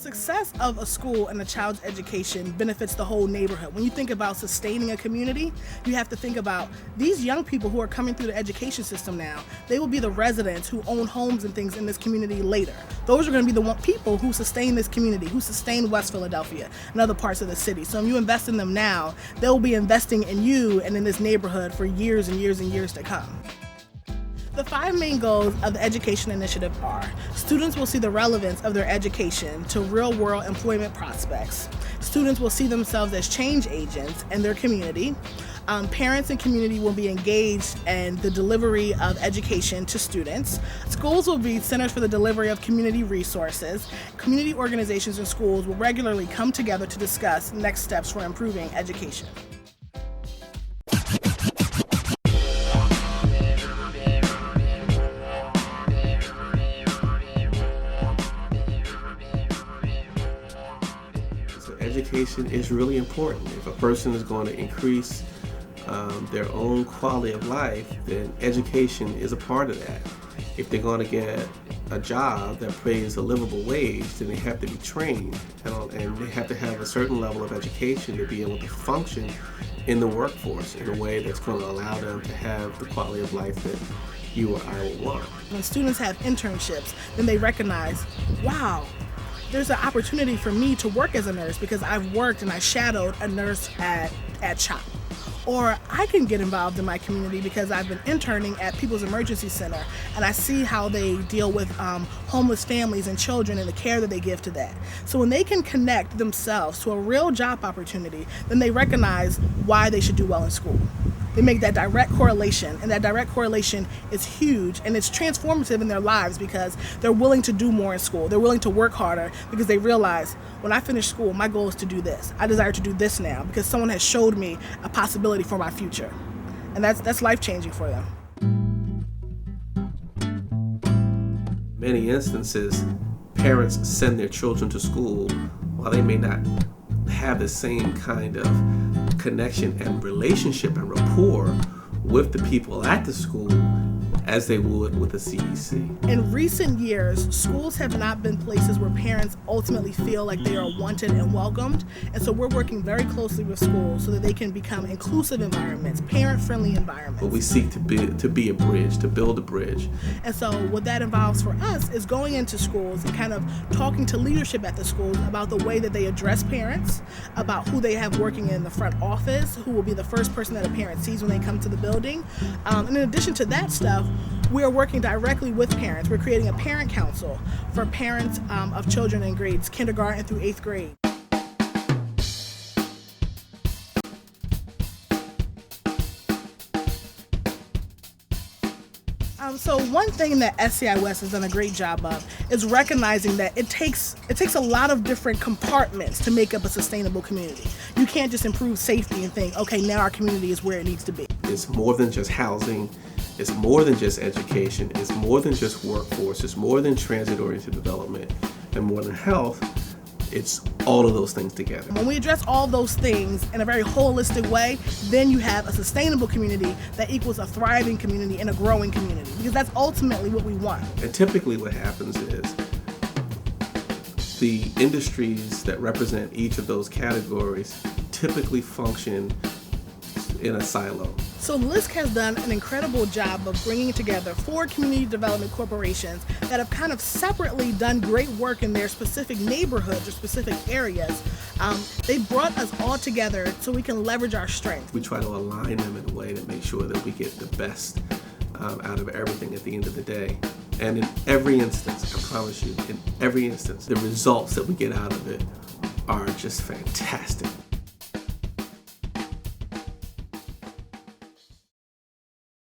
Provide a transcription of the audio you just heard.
Success of a school and a child's education benefits the whole neighborhood. When you think about sustaining a community, you have to think about these young people who are coming through the education system now. They will be the residents who own homes and things in this community later. Those are going to be the people who sustain this community, who sustain West Philadelphia and other parts of the city. So if you invest in them now, they'll be investing in you and in this neighborhood for years and years and years to come. The 5 main goals of the Education Initiative are: students will see the relevance of their education to real-world employment prospects. Students will see themselves as change agents in their community. Parents and community will be engaged in the delivery of education to students. Schools will be centers for the delivery of community resources. Community organizations and schools will regularly come together to discuss next steps for improving education. Education is really important. If a person is going to increase their own quality of life, then education is a part of that. If they're going to get a job that pays a livable wage, then they have to be trained, and they have to have a certain level of education to be able to function in the workforce in a way that's going to allow them to have the quality of life that you or I would want. When students have internships, then they recognize, wow, there's an opportunity for me to work as a nurse because I've worked and I shadowed a nurse at CHOP. Or I can get involved in my community because I've been interning at People's Emergency Center and I see how they deal with homeless families and children and the care that they give to that. So when they can connect themselves to a real job opportunity, then they recognize why they should do well in school. They make that direct correlation, and that direct correlation is huge, and it's transformative in their lives because they're willing to do more in school. They're willing to work harder because they realize, when I finish school, my goal is to do this. I desire to do this now because someone has showed me a possibility for my future. And that's life-changing for them. Many instances, parents send their children to school while they may not have the same kind of connection and relationship and rapport with the people at the school as they would with the CEC. In recent years, schools have not been places where parents ultimately feel like they are wanted and welcomed, and so we're working very closely with schools so that they can become inclusive environments, parent-friendly environments. But we seek to be a bridge, to build a bridge. And so what that involves for us is going into schools and kind of talking to leadership at the schools about the way that they address parents, about who they have working in the front office, who will be the first person that a parent sees when they come to the building. And in addition to that stuff, we are working directly with parents. We're creating a parent council for parents of children in grades kindergarten through 8th grade. So one thing that SCI West has done a great job of is recognizing that it takes a lot of different compartments to make up a sustainable community. You can't just improve safety and think, okay, now our community is where it needs to be. It's more than just housing. It's more than just education. It's more than just workforce. It's more than transit-oriented development and more than health. It's all of those things together. When we address all those things in a very holistic way, then you have a sustainable community that equals a thriving community and a growing community, because that's ultimately what we want. And typically what happens is the industries that represent each of those categories typically function in a silo. So LISC has done an incredible job of bringing together 4 community development corporations that have kind of separately done great work in their specific neighborhoods or specific areas. They brought us all together so we can leverage our strengths. We try to align them in a way to make sure that we get the best out of everything at the end of the day. And in every instance, I promise you, in every instance, the results that we get out of it are just fantastic.